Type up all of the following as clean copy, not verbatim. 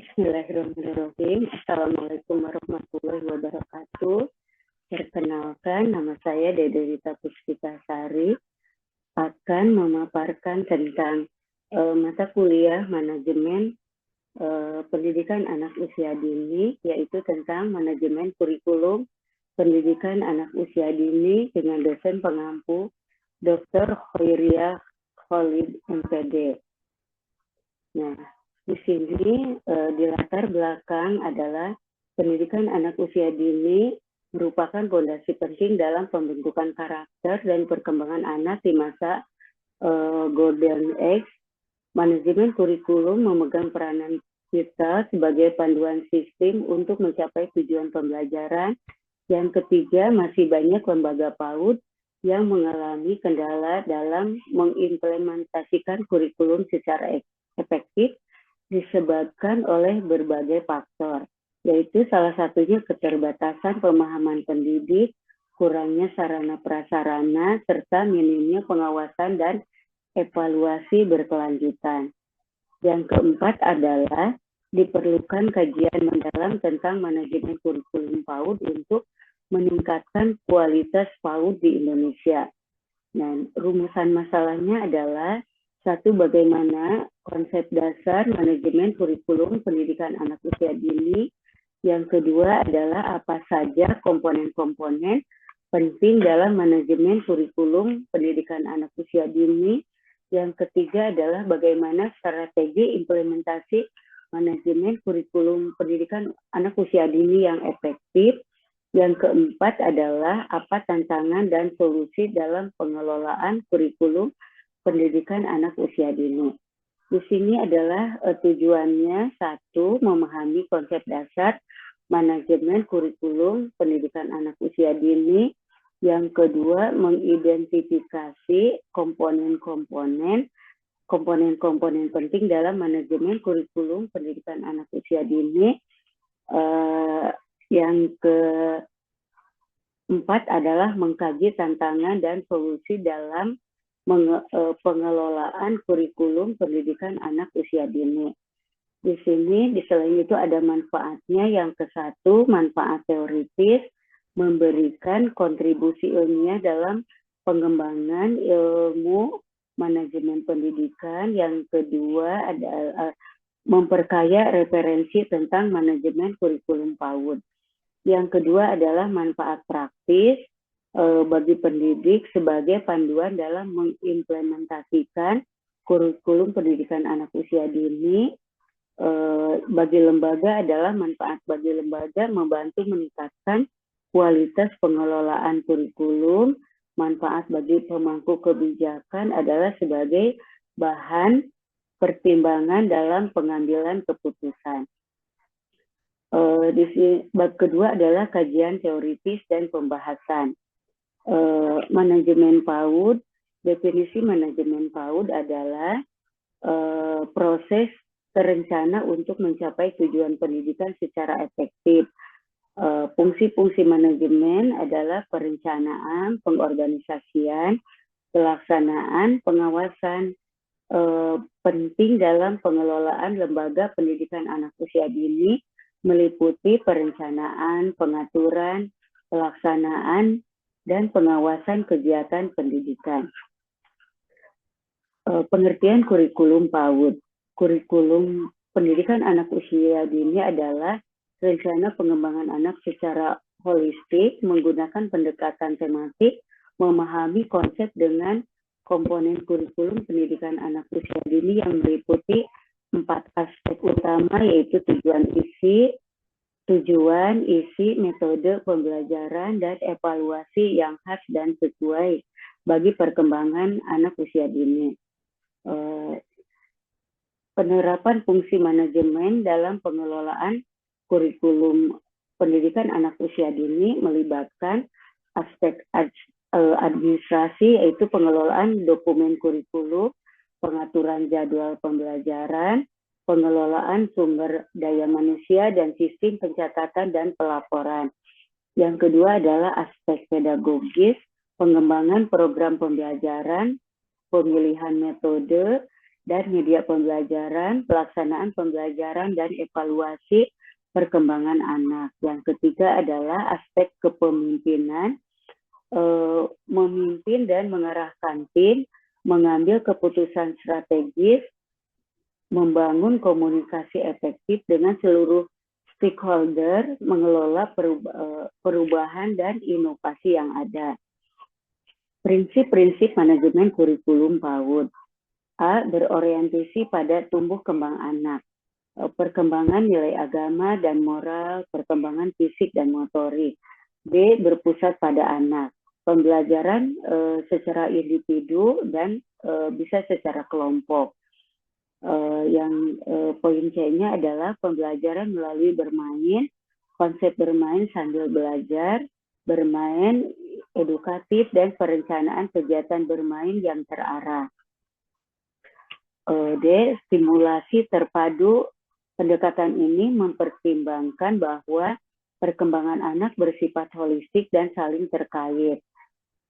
Bismillahirrahmanirrahim. Assalamualaikum warahmatullahi wabarakatuh. Perkenalkan, nama saya Dede Rita Puspitasari akan memaparkan tentang mata kuliah manajemen pendidikan anak usia dini, yaitu tentang manajemen kurikulum pendidikan anak usia dini dengan dosen pengampu Dr. Khoiriyah Khalid MPD. Nah, di sini di latar belakang adalah pendidikan anak usia dini merupakan fondasi penting dalam pembentukan karakter dan perkembangan anak di masa Golden Age. Manajemen kurikulum memegang peranan kita sebagai panduan sistem untuk mencapai tujuan pembelajaran. Yang ketiga, masih banyak lembaga PAUD yang mengalami kendala dalam mengimplementasikan kurikulum secara efektif disebabkan oleh berbagai faktor, yaitu salah satunya keterbatasan pemahaman pendidik, kurangnya sarana prasarana, serta minimnya pengawasan dan evaluasi berkelanjutan. Yang keempat adalah diperlukan kajian mendalam tentang manajemen kurikulum PAUD untuk meningkatkan kualitas PAUD di Indonesia. Nah, rumusan masalahnya adalah satu, bagaimana konsep dasar manajemen kurikulum pendidikan anak usia dini. Yang kedua adalah apa saja komponen-komponen penting dalam manajemen kurikulum pendidikan anak usia dini. Yang ketiga adalah bagaimana strategi implementasi manajemen kurikulum pendidikan anak usia dini yang efektif. Yang keempat adalah apa tantangan dan solusi dalam pengelolaan kurikulum pendidikan anak usia dini. Di sini adalah tujuannya, satu, memahami konsep dasar manajemen kurikulum pendidikan anak usia dini. Yang kedua, mengidentifikasi komponen-komponen penting dalam manajemen kurikulum pendidikan anak usia dini. Yang keempat adalah mengkaji tantangan dan solusi dalam pengelolaan kurikulum pendidikan anak usia dini. Di sini, di selain itu ada manfaatnya. Yang ke-1, manfaat teoritis, memberikan kontribusi ilmiah dalam pengembangan ilmu manajemen pendidikan. Yang kedua adalah memperkaya referensi tentang manajemen kurikulum PAUD. Yang kedua adalah manfaat praktis bagi pendidik sebagai panduan dalam mengimplementasikan kurikulum pendidikan anak usia dini. Bagi lembaga adalah manfaat bagi lembaga membantu meningkatkan kualitas pengelolaan kurikulum. Manfaat bagi pemangku kebijakan adalah sebagai bahan pertimbangan dalam pengambilan keputusan. Di sini, bab kedua adalah kajian teoritis dan pembahasan. Manajemen PAUD, definisi manajemen PAUD adalah proses terencana untuk mencapai tujuan pendidikan secara efektif. Fungsi-fungsi manajemen adalah perencanaan, pengorganisasian, pelaksanaan, pengawasan. Penting dalam pengelolaan lembaga pendidikan anak usia dini meliputi perencanaan, pengaturan, pelaksanaan, dan pengawasan kegiatan pendidikan. Pengertian kurikulum PAUD. Kurikulum pendidikan anak usia dini adalah rencana pengembangan anak secara holistik menggunakan pendekatan tematik, memahami konsep dengan komponen kurikulum pendidikan anak usia dini yang meliputi 4 aspek utama, yaitu tujuan, isi, metode pembelajaran, dan evaluasi yang khas dan sesuai bagi perkembangan anak usia dini. Penerapan fungsi manajemen dalam pengelolaan kurikulum pendidikan anak usia dini melibatkan aspek administrasi, yaitu pengelolaan dokumen kurikulum, pengaturan jadwal pembelajaran, pengelolaan sumber daya manusia, dan sistem pencatatan dan pelaporan. Yang kedua adalah aspek pedagogis, pengembangan program pembelajaran, pemilihan metode, dan media pembelajaran, pelaksanaan pembelajaran, dan evaluasi perkembangan anak. Yang ketiga adalah aspek kepemimpinan, memimpin dan mengarahkan tim, mengambil keputusan strategis, membangun komunikasi efektif dengan seluruh stakeholder, mengelola perubahan dan inovasi yang ada. Prinsip-prinsip manajemen kurikulum PAUD. A. Berorientasi pada tumbuh kembang anak, perkembangan nilai agama dan moral, perkembangan fisik dan motorik. B. Berpusat pada anak, pembelajaran secara individu dan bisa secara kelompok. Poin C-nya adalah pembelajaran melalui bermain, konsep bermain sambil belajar, bermain edukatif, dan perencanaan kegiatan bermain yang terarah. D. Stimulasi terpadu. Pendekatan ini mempertimbangkan bahwa perkembangan anak bersifat holistik dan saling terkait.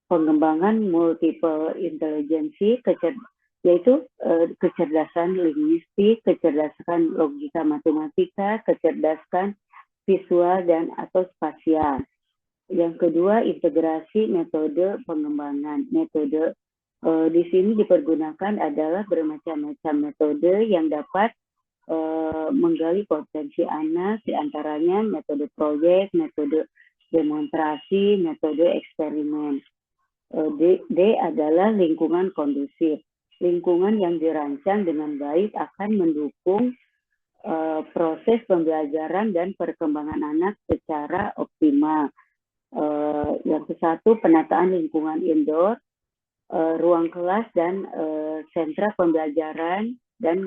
Pengembangan multiple intelligence, yaitu kecerdasan linguistik, kecerdasan logika matematika, kecerdasan visual dan atau spasial. Yang kedua, integrasi metode pengembangan. Metode di sini dipergunakan adalah bermacam-macam metode yang dapat menggali potensi anak, diantaranya metode proyek, metode demonstrasi, metode eksperimen. D adalah lingkungan kondusif. Lingkungan yang dirancang dengan baik akan mendukung proses pembelajaran dan perkembangan anak secara optimal. Yang kesatu, penataan lingkungan indoor, ruang kelas dan sentra pembelajaran dan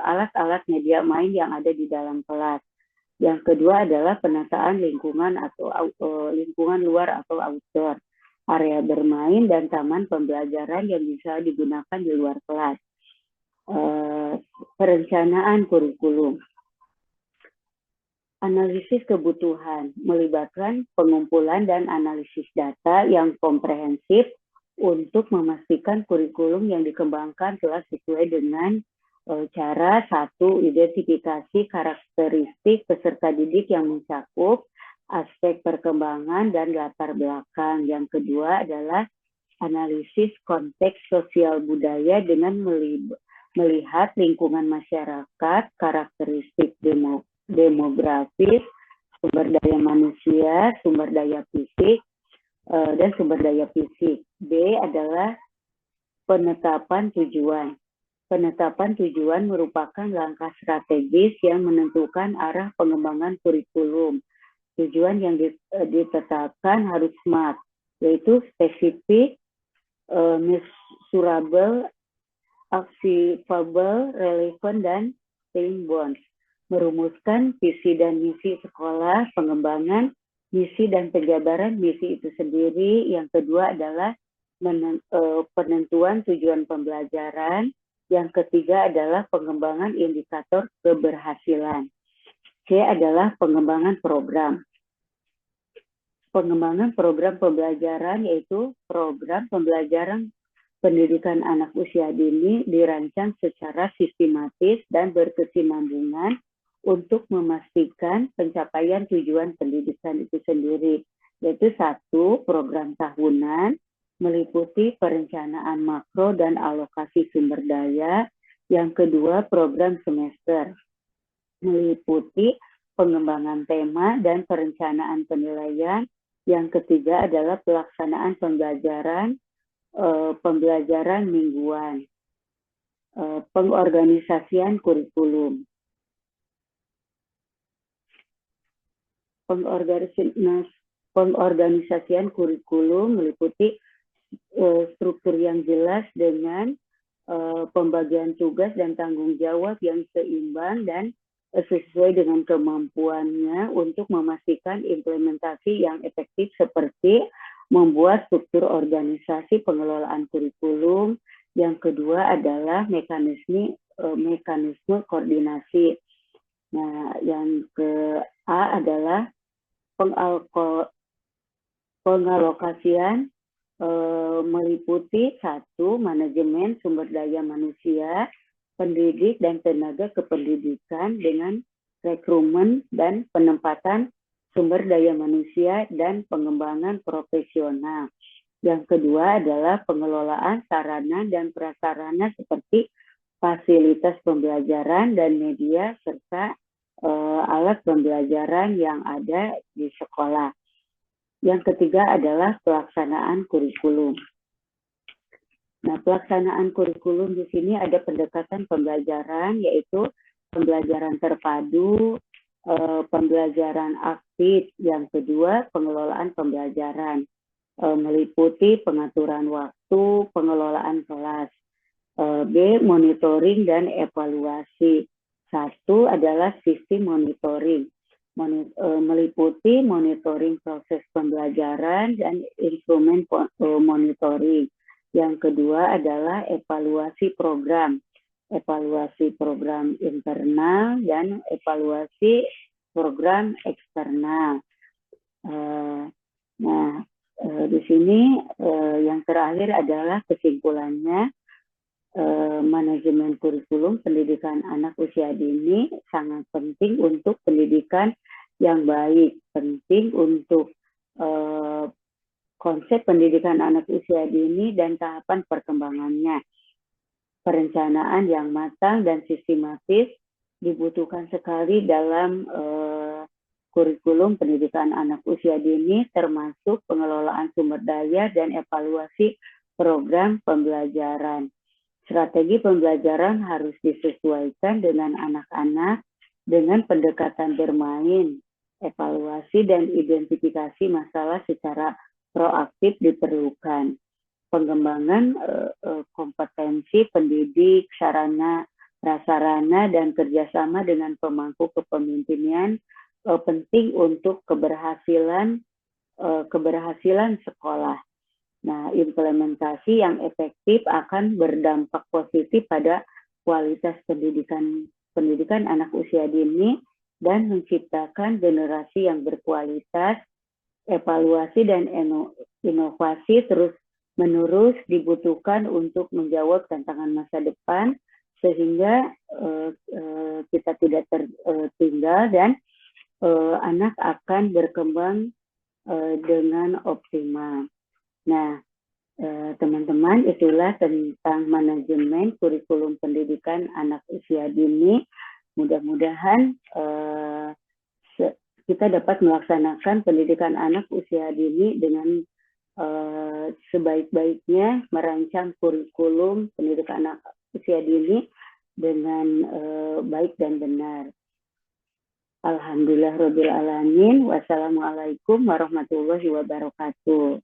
alat-alat media main yang ada di dalam kelas. Yang kedua adalah penataan lingkungan atau lingkungan luar atau outdoor, area bermain dan taman pembelajaran yang bisa digunakan di luar kelas. Perencanaan kurikulum. Analisis kebutuhan melibatkan pengumpulan dan analisis data yang komprehensif untuk memastikan kurikulum yang dikembangkan telah sesuai dengan cara satu, identifikasi karakteristik peserta didik yang mencakup aspek perkembangan dan latar belakang. Yang kedua adalah analisis konteks sosial budaya dengan melihat lingkungan masyarakat, karakteristik demografis, sumber daya manusia, sumber daya fisik, dan sumber daya fisik. B adalah penetapan tujuan. Penetapan tujuan merupakan langkah strategis yang menentukan arah pengembangan kurikulum. Tujuan yang ditetapkan harus SMART, yaitu spesifik, measurable, achievable, relevant, dan time-bound. Merumuskan visi dan misi sekolah, pengembangan misi dan penjabaran misi itu sendiri. Yang kedua adalah penentuan tujuan pembelajaran. Yang ketiga adalah pengembangan indikator keberhasilan. C adalah pengembangan program. Pengembangan program pembelajaran yaitu program pembelajaran pendidikan anak usia dini dirancang secara sistematis dan berkesinambungan untuk memastikan pencapaian tujuan pendidikan itu sendiri. Yaitu satu, program tahunan meliputi perencanaan makro dan alokasi sumber daya. Yang kedua, program semester meliputi pengembangan tema dan perencanaan penilaian. Yang ketiga adalah pelaksanaan pembelajaran mingguan. Pengorganisasian kurikulum. Pengorganisasian kurikulum meliputi struktur yang jelas dengan pembagian tugas dan tanggung jawab yang seimbang dan sesuai dengan kemampuannya untuk memastikan implementasi yang efektif seperti membuat struktur organisasi pengelolaan kurikulum. Yang kedua adalah mekanisme koordinasi. Nah, yang ke A adalah pengalokasian meliputi 1. Manajemen sumber daya manusia, pendidik dan tenaga kependidikan dengan rekrutmen dan penempatan sumber daya manusia dan pengembangan profesional. Yang kedua adalah pengelolaan sarana dan prasarana seperti fasilitas pembelajaran dan media serta alat pembelajaran yang ada di sekolah. Yang ketiga adalah pelaksanaan kurikulum. Nah, pelaksanaan kurikulum di sini ada pendekatan pembelajaran, yaitu pembelajaran terpadu, pembelajaran aktif. Yang kedua, pengelolaan pembelajaran, meliputi pengaturan waktu, pengelolaan kelas. B, monitoring dan evaluasi. 1 adalah sistem monitoring, meliputi monitoring proses pembelajaran dan instrumen monitoring. Yang kedua adalah evaluasi program internal dan evaluasi program eksternal. Di sini yang terakhir adalah kesimpulannya. Manajemen kurikulum pendidikan anak usia dini sangat penting untuk pendidikan yang baik, penting untuk konsep pendidikan anak usia dini dan tahapan perkembangannya. Perencanaan yang matang dan sistematis dibutuhkan sekali dalam kurikulum pendidikan anak usia dini, termasuk pengelolaan sumber daya dan evaluasi program pembelajaran. Strategi pembelajaran harus disesuaikan dengan anak-anak dengan pendekatan bermain, evaluasi dan identifikasi masalah secara proaktif diperlukan. Pengembangan kompetensi pendidik, sarana, prasarana, dan kerjasama dengan pemangku kepemimpinan penting untuk keberhasilan sekolah. Nah, implementasi yang efektif akan berdampak positif pada kualitas pendidikan anak usia dini dan menciptakan generasi yang berkualitas. Evaluasi dan inovasi terus-menerus dibutuhkan untuk menjawab tantangan masa depan sehingga kita tidak tertinggal dan anak akan berkembang dengan optimal. Nah, teman-teman, itulah tentang manajemen kurikulum pendidikan anak usia dini. Mudah-mudahan kita dapat melaksanakan pendidikan anak usia dini dengan sebaik-baiknya, merancang kurikulum pendidikan anak usia dini dengan baik dan benar. Alhamdulillahirabbil alamin. Wassalamualaikum warahmatullahi wabarakatuh.